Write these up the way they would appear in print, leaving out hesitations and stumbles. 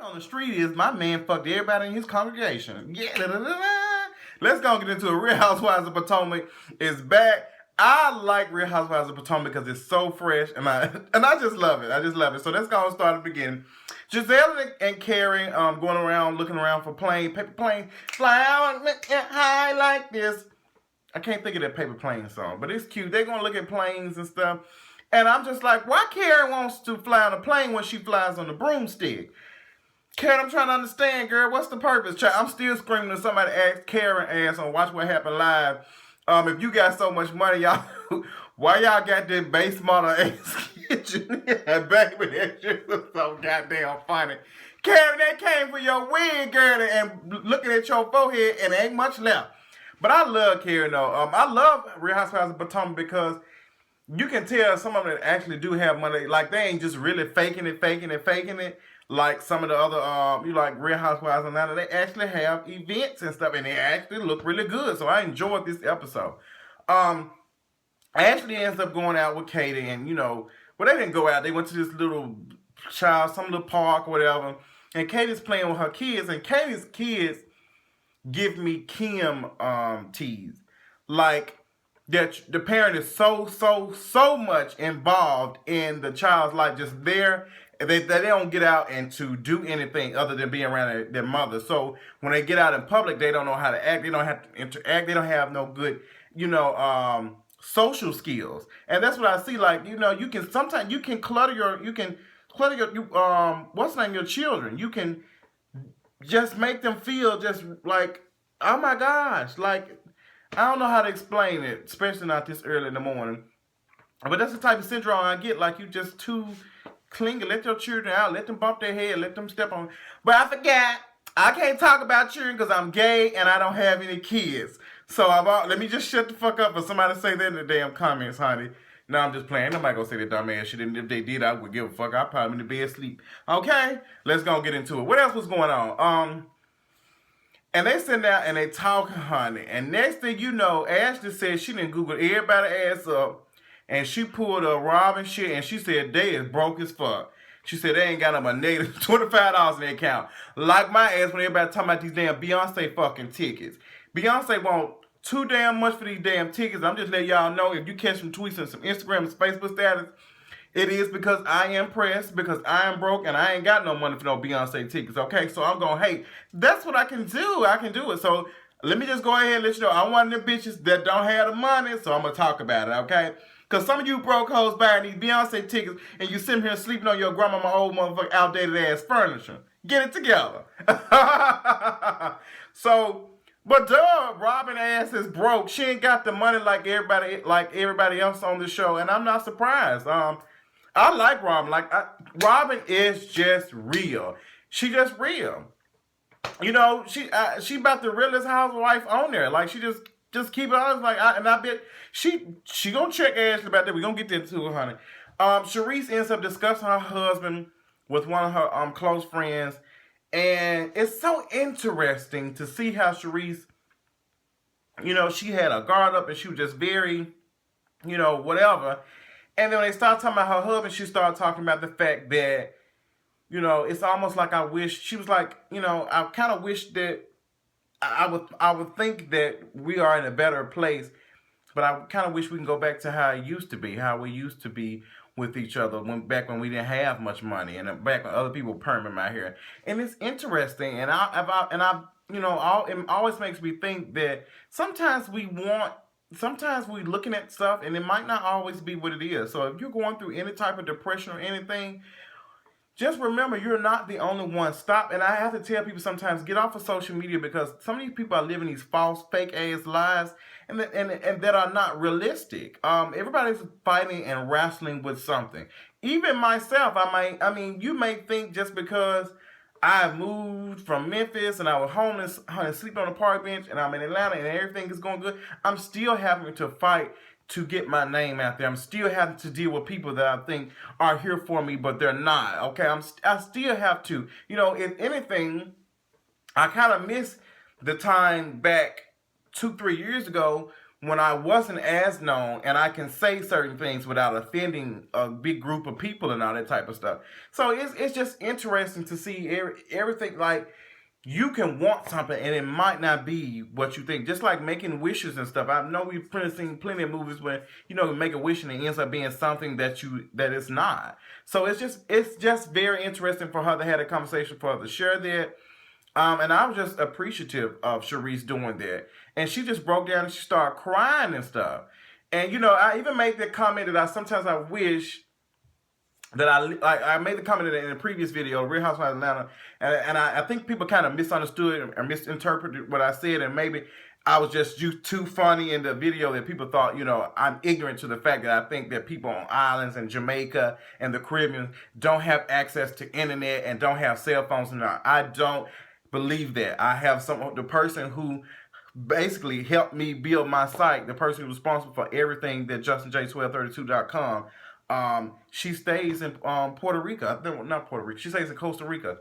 on the street is my man fucked everybody in his congregation. Yeah, da, da, da, da. Let's go get into it. Real Housewives of Potomac is back. I like Real Housewives of Potomac because it's so fresh, and I just love it. I just love it. So let's go and start at the beginning. Giselle and Carrie going around looking around for paper plane, fly out high like this. I can't think of that paper plane song, but it's cute. They're gonna look at planes and stuff. And I'm just like, why Carrie wants to fly on a plane when she flies on a broomstick? Karen, I'm trying to understand, girl. What's the purpose? I'm still screaming to somebody ask Karen ass on Watch What Happened Live. If you got so much money, y'all, why y'all got that base model ass kitchen? Baby, that shit was so goddamn funny. Karen, that came for your wig, girl, and looking at your forehead, and ain't much left. But I love Karen, though. I love Real Housewives of Potomac because you can tell some of them actually do have money. Like, they ain't just really faking it. Like some of the other, you like Real Housewives and Atlanta, they actually have events and stuff, and they actually look really good. So I enjoyed this episode. Ashley ends up going out with Katie, and well, they didn't go out. They went to this some little park or whatever, and Katie's playing with her kids, and Katie's kids give me Kim tease. Like, that the parent is so much involved in the child's life, just there. They don't get out and to do anything other than being around their mother. So when they get out in public, they don't know how to act. They don't have to interact. They don't have no good, social skills. And that's what I see. Like, you can sometimes clutter your your children. You can just make them feel just like, oh my gosh, like, I don't know how to explain it, especially not this early in the morning. But that's the type of syndrome I get. Like, you just too clingy. Let your children out. Let them bump their head. Let them step on. But I forgot. I can't talk about children because I'm gay and I don't have any kids. So let me just shut the fuck up for somebody say that in the damn comments, honey. No, I'm just playing. Nobody gonna say that dumb ass shit. And if they did, I would give a fuck. I'd probably be in the bed sleep. Okay? Let's go get into it. What else was going on? And they sitting down and they talking, honey. And next thing you know, Ashley said she didn't Google everybody ass up. And she pulled a Robin shit and she said they is broke as fuck. She said they ain't got no negative $25 in their account. Like my ass when everybody talking about these damn Beyonce fucking tickets. Beyonce want too damn much for these damn tickets. I'm just letting y'all know, if you catch some tweets and some Instagram and Facebook status, it is because I am pressed, because I am broke, and I ain't got no money for no Beyonce tickets, okay? So I'm going, hey, that's what I can do. I can do it. So let me just go ahead and let you know, I'm one of them bitches that don't have the money, so I'm going to talk about it, okay? Because some of you broke hoes buying these Beyonce tickets, and you sitting here sleeping on your grandmama old motherfucking outdated ass furniture. Get it together. So, but duh, Robin ass is broke. She ain't got the money like everybody else on the show, and I'm not surprised. I like Robin. Robin is just real. She just real. She about the realest housewife on there. Like, she just keep it honest. Like, I bet she gonna check Ashley about that. We gonna get into it, honey. Sharice ends up discussing her husband with one of her close friends, and it's so interesting to see how Sharice, she had a guard up and she was just very, whatever. And then when they started talking about her husband, she started talking about the fact that, it's almost like I wish, she was like, I kind of wish that I would think that we are in a better place, but I kind of wish we can go back to how it used to be, how we used to be with each other back when we didn't have much money, and back when other people perming my hair. And it's interesting, and it always makes me think that sometimes we looking at stuff and it might not always be what it is. So if you're going through any type of depression or anything, just remember, you're not the only one. Stop. And I have to tell people sometimes, get off of social media, because some of these people are living these false, fake ass lives and that are not realistic. Everybody's fighting and wrestling with something. Even myself, you may think just because I moved from Memphis and I was homeless and sleeping on a park bench and I'm in Atlanta and everything is going good, I'm still having to fight to get my name out there. I'm still having to deal with people that I think are here for me, but they're not. Okay, I still have to. If anything, I kind of miss the time back 2-3 years ago when I wasn't as known and I can say certain things without offending a big group of people and all that type of stuff. So it's just interesting to see everything. Like, you can want something and it might not be what you think. Just like making wishes and stuff. I know we've seen plenty of movies where, you make a wish and it ends up being something that it's not. So it's just very interesting for her to have a conversation, for her to share that. And I was just appreciative of Sharice doing that. And she just broke down and she started crying and stuff. And I even made the comment that I wish that I made the comment in the previous video, Real Housewives of Atlanta, and I think people kind of misunderstood or misinterpreted what I said, and maybe I was just too funny in the video that people thought, I'm ignorant to the fact that I think that people on islands and Jamaica and the Caribbean don't have access to internet and don't have cell phones. And I don't believe that. I have the person who basically helped me build my site, the person who's responsible for everything that JustinJ1232.com. She stays in Puerto Rico. Not Puerto Rico. She stays in Costa Rica,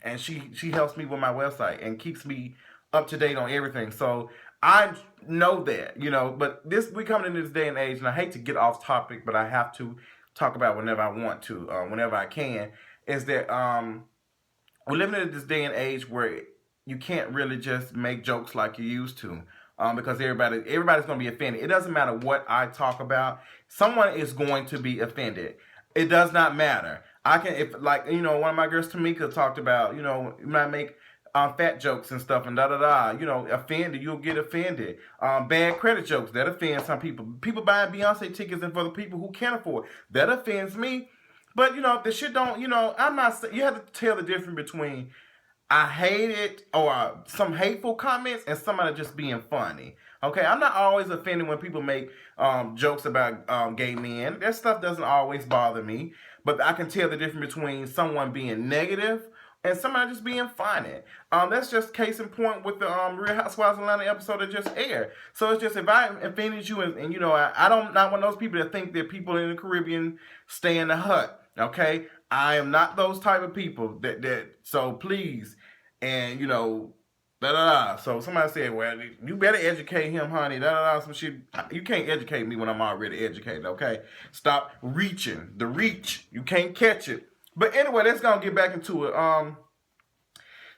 and she helps me with my website and keeps me up to date on everything. So I know that, But we coming into this day and age, and I hate to get off topic, but I have to talk about whenever I want to, whenever I can. Is that we're living in this day and age where you can't really just make jokes like you used to. Because everybody's going to be offended. It doesn't matter what I talk about. Someone is going to be offended. It does not matter. One of my girls, Tamika, talked about, when I make fat jokes and stuff and offended, you'll get offended. Bad credit jokes, that offends some people. People buying Beyonce tickets and for the people who can't afford, that offends me. But, the shit don't, I'm not, you have to tell the difference between I hate it, or some hateful comments, and somebody just being funny. Okay, I'm not always offended when people make jokes about gay men. That stuff doesn't always bother me. But I can tell the difference between someone being negative and somebody just being funny. That's just case in point with the Real Housewives of Atlanta episode that just aired. So it's just, if I offended you, and I don't not one of those people that think that people in the Caribbean stay in the hut. Okay, I am not those type of people that so please, and So somebody said, well, you better educate him, honey, some shit. You can't educate me when I'm already educated, okay? Stop reaching. The reach, you can't catch it. But anyway, let's go and get back into it.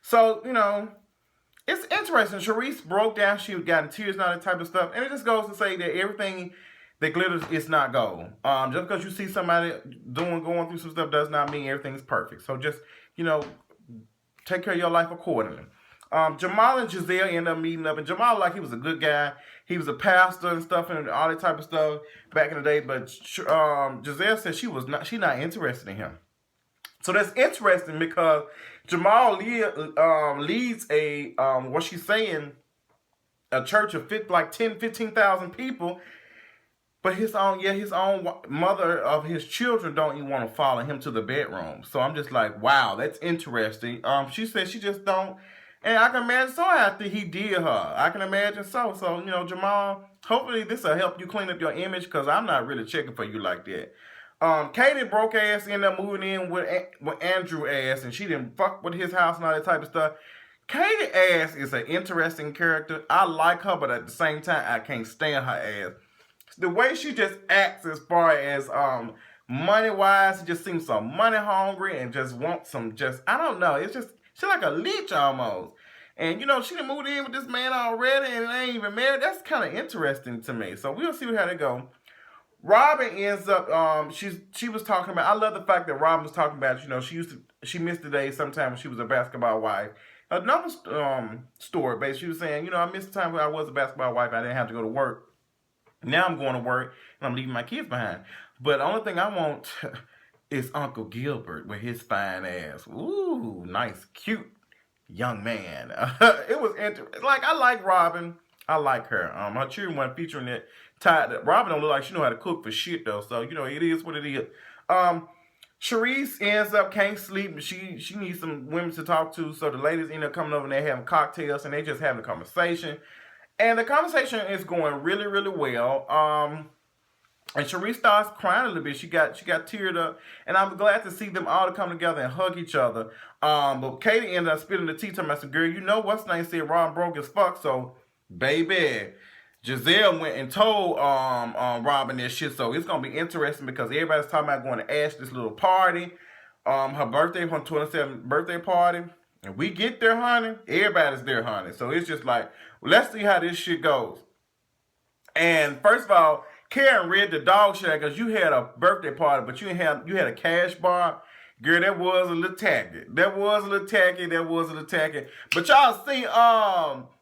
So, it's interesting. Sharice broke down, she got in tears and all that type of stuff. And it just goes to say that everything that glitters is not gold. Just because you see somebody going through some stuff does not mean everything's perfect. So just, take care of your life accordingly. Jamal and Giselle end up meeting up, and Jamal, he was a good guy. He was a pastor and stuff and all that type of stuff back in the day. But Giselle said she's not interested in him. So that's interesting because Jamal leads what she's saying, a church of 15,000 people. But his own mother of his children don't even want to follow him to the bedroom. So I'm just like, wow, that's interesting. She said she just don't, and I can imagine so after he did her. I can imagine so. So, Jamal, hopefully this will help you clean up your image, because I'm not really checking for you like that. Katie broke ass ended up moving in with Andrew ass, and she didn't fuck with his house and all that type of stuff. Katie ass is an interesting character. I like her, but at the same time, I can't stand her ass. The way she just acts as far as money-wise, she just seems so money-hungry and just wants some I don't know. It's just, she's like a leech almost. And, she done moved in with this man already and they ain't even married. That's kind of interesting to me. So we'll see how they go. Robin ends up, she was talking about, I love the fact that Robin was talking about, she missed the day sometime when she was a basketball wife. Another story, basically, she was saying, I missed the time when I was a basketball wife. I didn't have to go to work. Now I'm going to work and I'm leaving my kids behind. But the only thing I want is Uncle Gilbert with his fine ass. Ooh, nice, cute young man. It was interesting. I like Robin. I like her. Her children weren't featuring that. Robin don't look like she know how to cook for shit though. So, it is what it is. Sharice ends up can't sleep. She needs some women to talk to. So the ladies end up coming over and they having cocktails and they just having a conversation. And the conversation is going really, really well. And Sharice starts crying a little bit. She got teared up. And I'm glad to see them all come together and hug each other. But Katie ended up spilling the tea to me. I said, girl, what's name said Ron broke as fuck. So, baby, Giselle went and told Robin this shit. So it's gonna be interesting because everybody's talking about going to Ashley's little party, her birthday, her 27th birthday party. And we get there, honey. Everybody's there, honey. So it's just like, let's see how this shit goes. And first of all, Karen read the dog shit because you had a birthday party, but you had a cash bar. Girl, that was a little tacky. That was a little tacky. But y'all see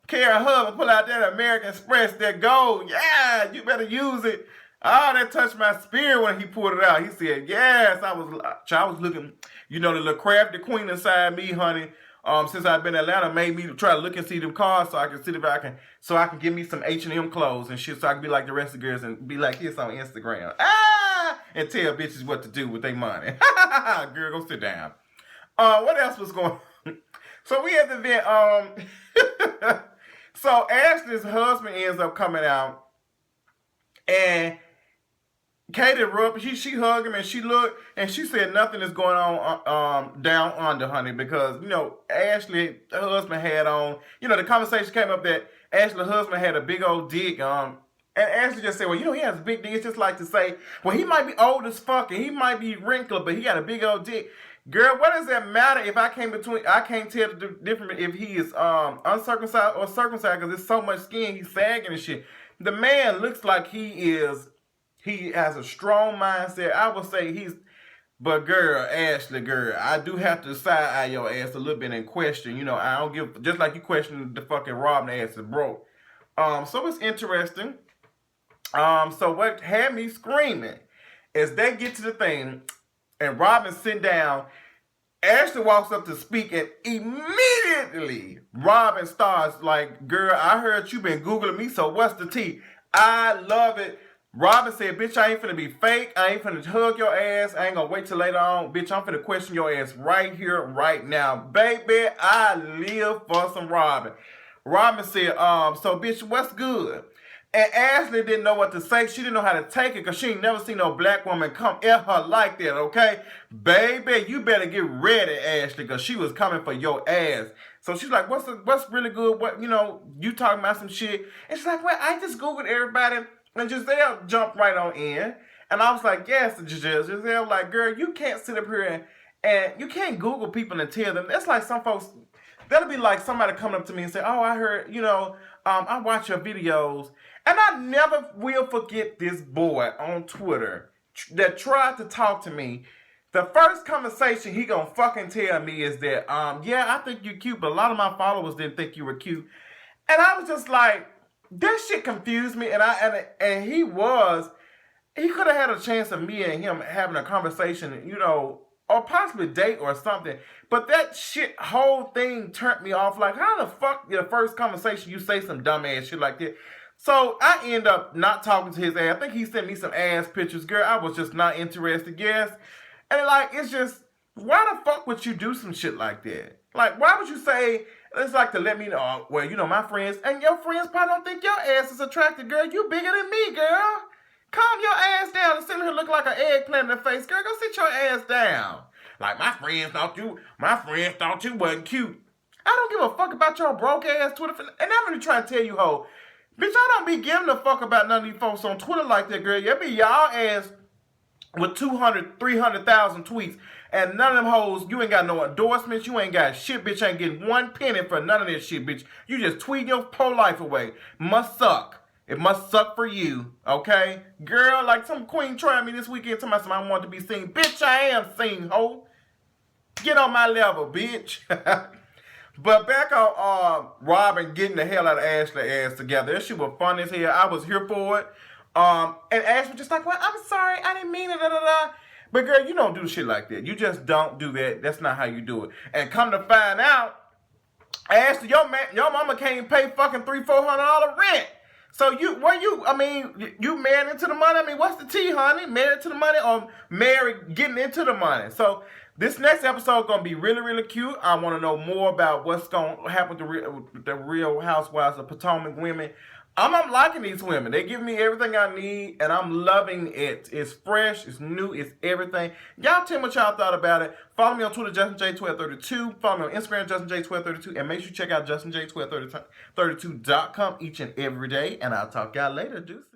Karen husband pull out that American Express, that gold. Yeah, you better use it. Oh, that touched my spirit when he pulled it out. He said, yes, I was looking, the little crafty queen inside me, honey. Since I've been in Atlanta, made me try to look and see them cars so I can see if I can get me some H&M clothes and shit so I can be like the rest of the girls and be like this on Instagram. And tell bitches what to do with their money. Girl, go sit down. What else was going on? So we had the event, so Ashley's husband ends up coming out and Katie rubbed, she hugged him and she looked and she said nothing is going on down under, honey, because Ashley, her husband had on, the conversation came up that Ashley's husband had a big old dick, and Ashley just said, well, he has a big dick. It's just like to say, well, he might be old as fuck and he might be wrinkled, but he got a big old dick. Girl, what does that matter if I can't tell the difference if he is uncircumcised or circumcised because there's so much skin, he's sagging and shit. The man looks like he has a strong mindset. I would say but girl, Ashley, girl, I do have to side-eye your ass a little bit and question. I don't give, just like you questioned the fucking Robin ass is broke. So it's interesting. So what had me screaming is they get to the thing and Robin sit down. Ashley walks up to speak and immediately Robin starts like, girl, I heard you been Googling me, so what's the tea? I love it. Robin said, bitch, I ain't finna be fake. I ain't finna hug your ass. I ain't gonna wait till later on. Bitch, I'm finna question your ass right here, right now. Baby, I live for some Robin. Robin said, so bitch, what's good? And Ashley didn't know what to say. She didn't know how to take it because she ain't never seen no black woman come at her like that, okay? Baby, you better get ready, Ashley, because she was coming for your ass. So she's like, what's really good? What, you talking about some shit? And she's like, well, I just Googled everybody. And Giselle jumped right on in. And I was like, yes, Giselle, like, girl, you can't sit up here and you can't Google people and tell them. That's like some folks, that'll be like somebody coming up to me and say, oh, I heard, I watch your videos. And I never will forget this boy on Twitter that tried to talk to me. The first conversation he gonna fucking tell me is that, yeah, I think you're cute, but a lot of my followers didn't think you were cute. And I was just like, that shit confused me. And he could have had a chance of me and him having a conversation, or possibly date or something. But that whole thing turned me off. Like, how the fuck the first conversation you say some dumb ass shit like that? So I end up not talking to his ass. I think he sent me some ass pictures. Girl, I was just not interested, yes. And like, it's just, why the fuck would you do some shit like that? Like, why would you say, it's like to let me know, well, my friends, and your friends probably don't think your ass is attractive, girl. You bigger than me, girl. Calm your ass down and sit here looking like an eggplant in the face. Girl, go sit your ass down. Like, my friends thought you wasn't cute. I don't give a fuck about your broke ass Twitter. And I'm gonna try to tell you, ho, bitch, I don't be giving a fuck about none of these folks on Twitter like that, girl. You be y'all ass with 200, 300,000 tweets. And none of them hoes, you ain't got no endorsements. You ain't got shit, bitch. Ain't getting one penny for none of this shit, bitch. You just tweet your whole life away. Must suck. It must suck for you, okay? Girl, like some queen tried me this weekend. Telling me I want to be seen. Bitch, I am seen, ho. Get on my level, bitch. But back on Robin getting the hell out of Ashley ass together. That shit was fun as hell. I was here for it. And Ashley was just like, well, I'm sorry. I didn't mean it, da-da-da. But girl, you don't do shit like that. You just don't do that. That's not how you do it. And come to find out, Ashley, your mama can't pay fucking $300-$400 rent. So you married into the money? I mean, what's the tea, honey? Married to the money or married getting into the money? So this next episode is going to be really, really cute. I want to know more about what's going to happen to the Real Housewives of Potomac women. I'm liking these women. They give me everything I need, and I'm loving it. It's fresh, it's new, it's everything. Y'all tell me what y'all thought about it. Follow me on Twitter, JustinJ1232. Follow me on Instagram, JustinJ1232. And make sure you check out JustinJ1232.com each and every day. And I'll talk y'all later, deuces.